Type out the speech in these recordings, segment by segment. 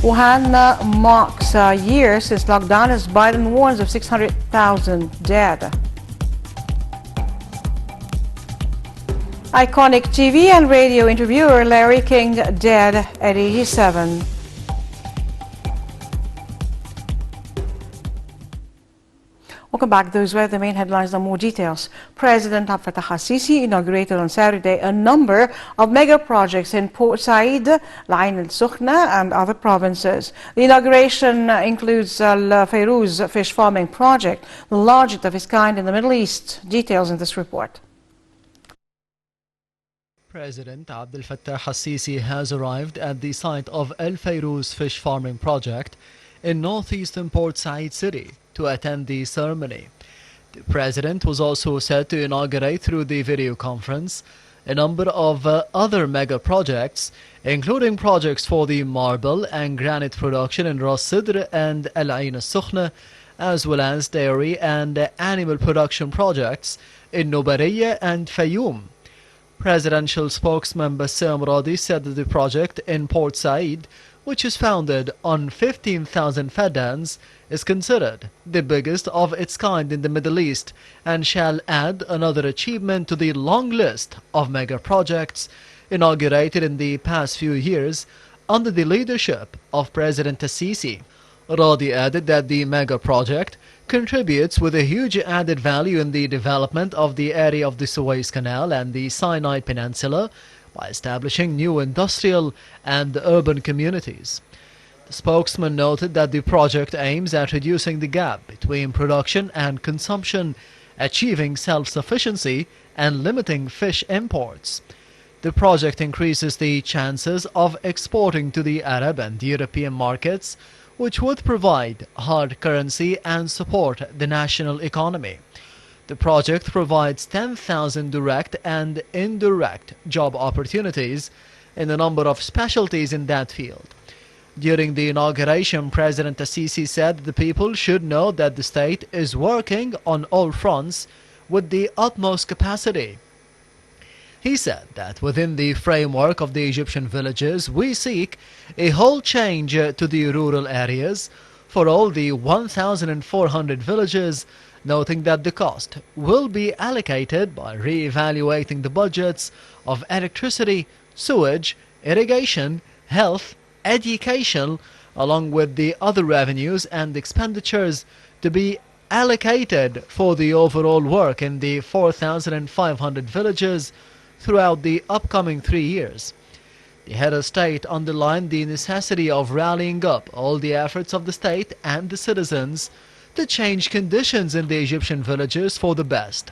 Wuhan marks a year since lockdown as Biden warns of 600,000 dead. Iconic TV and radio interviewer Larry King dead at 87. Welcome back. Those were the main headlines. Now more details. President Abdel Fattah al-Sisi inaugurated on Saturday a number of mega projects in Port Said, Ain al-Sukhna and other provinces. The inauguration includes Al Fayrouz fish farming project, the largest of its kind in the Middle East. Details in this report. President Abdel Fattah al-Sisi has arrived at the site of Al Fayrouz fish farming project in northeastern Port Said city to attend the ceremony. The president was also set to inaugurate through the video conference a number of other mega projects, including projects for the marble and granite production in Ras Sidr and Al Ain al-Sukhna, as well as dairy and animal production projects in Nobariya and Fayoum. Presidential spokesman Bassam Radi said that the project in Port Said, which is founded on 15,000 faddans, is considered the biggest of its kind in the Middle East and shall add another achievement to the long list of mega projects inaugurated in the past few years under the leadership of President al-Sisi. Radi added that the mega project contributes with a huge added value in the development of the area of the Suez Canal and the Sinai Peninsula by establishing new industrial and urban communities. The spokesman noted that the project aims at reducing the gap between production and consumption, achieving self-sufficiency and limiting fish imports. The project increases the chances of exporting to the Arab and European markets, which would provide hard currency and support the national economy. The project provides 10,000 direct and indirect job opportunities in a number of specialties in that field. During the inauguration, President al-Sisi said the people should know that the state is working on all fronts with the utmost capacity. He said that within the framework of the Egyptian villages, we seek a whole change to the rural areas for all the 1,400 villages, noting that the cost will be allocated by re-evaluating the budgets of electricity, sewage, irrigation, health, education, along with the other revenues and expenditures to be allocated for the overall work in the 4,500 villages throughout the upcoming 3 years. The head of state underlined the necessity of rallying up all the efforts of the state and the citizens to change conditions in the Egyptian villages for the best.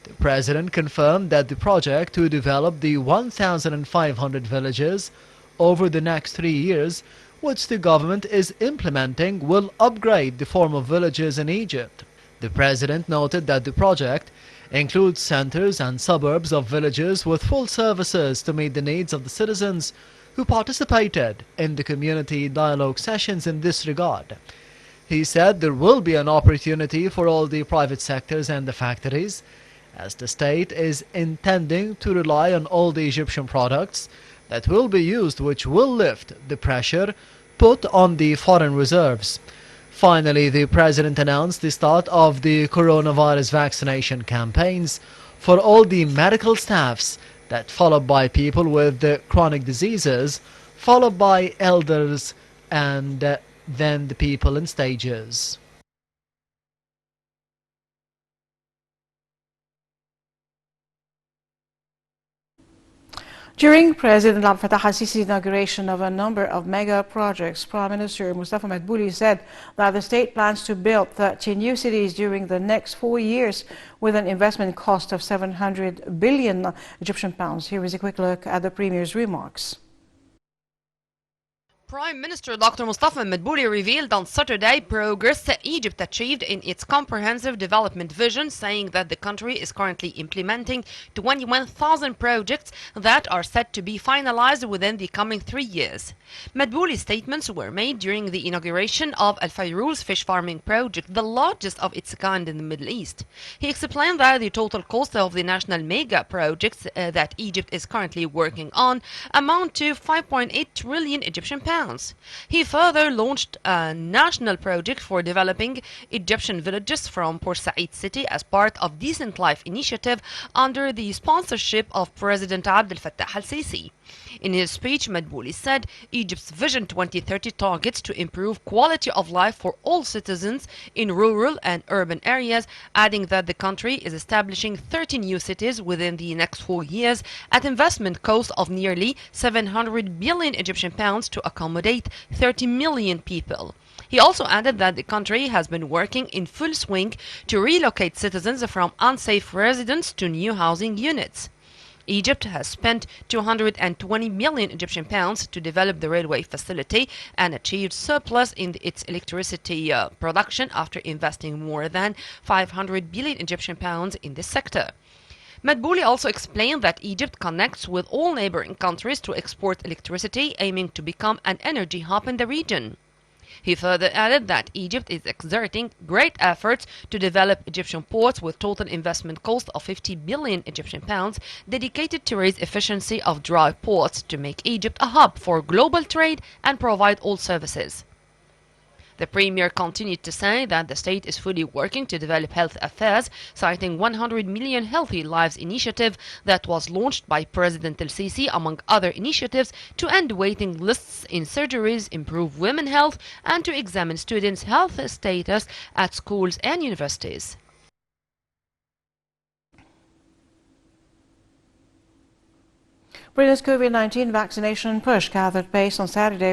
The president confirmed that the project to develop the 1,500 villages over the next 3 years, which the government is implementing, will upgrade the form of villages in Egypt. The president noted that the project includes centers and suburbs of villages with full services to meet the needs of the citizens who participated in the community dialogue sessions in this regard. He said there will be an opportunity for all the private sectors and the factories, as the state is intending to rely on all the Egyptian products that will be used, which will lift the pressure put on the foreign reserves. Finally, the president announced the start of the coronavirus vaccination campaigns for all the medical staffs, that followed by people with chronic diseases, followed by elders, and then the people in stages. During President Abdel Fattah al-Sisi's inauguration of a number of mega projects, Prime Minister Mustafa Madbouli said that the state plans to build 13 new cities during the next 4 years with an investment cost of 700 billion Egyptian pounds. Here is a quick look at the Premier's remarks. Prime Minister Dr. Mustafa Madbouli revealed on Saturday progress that Egypt achieved in its comprehensive development vision, saying that the country is currently implementing 21,000 projects that are set to be finalized within the coming 3 years. Madbouli's statements were made during the inauguration of Al Fayrouz fish farming project, the largest of its kind in the Middle East. He explained that the total cost of the national mega projects that Egypt is currently working on amount to 5.8 trillion Egyptian pounds. pounds. He further launched a national project for developing Egyptian villages from Port Said city as part of Decent Life initiative under the sponsorship of President Abdel Fattah al-Sisi. In his speech, Madbouli said Egypt's Vision 2030 targets to improve quality of life for all citizens in rural and urban areas, adding that the country is establishing 30 new cities within the next 4 years at investment cost of nearly 700 billion Egyptian pounds to accommodate 30 million people. He also added that the country has been working in full swing to relocate citizens from unsafe residents to new housing units. Egypt has spent 220 million Egyptian pounds to develop the railway facility and achieved surplus in its electricity production after investing more than 500 billion Egyptian pounds in this sector. Madbouli also explained that Egypt connects with all neighboring countries to export electricity, aiming to become an energy hub in the region. He further added that Egypt is exerting great efforts to develop Egyptian ports with total investment cost of 50 billion Egyptian pounds dedicated to raise efficiency of dry ports to make Egypt a hub for global trade and provide all services. The Premier continued to say that the state is fully working to develop health affairs, citing 100 Million Healthy Lives initiative that was launched by President el-Sisi, among other initiatives, to end waiting lists in surgeries, improve women's health, and to examine students' health status at schools and universities. Britain's COVID-19 vaccination push gathered pace on Saturday.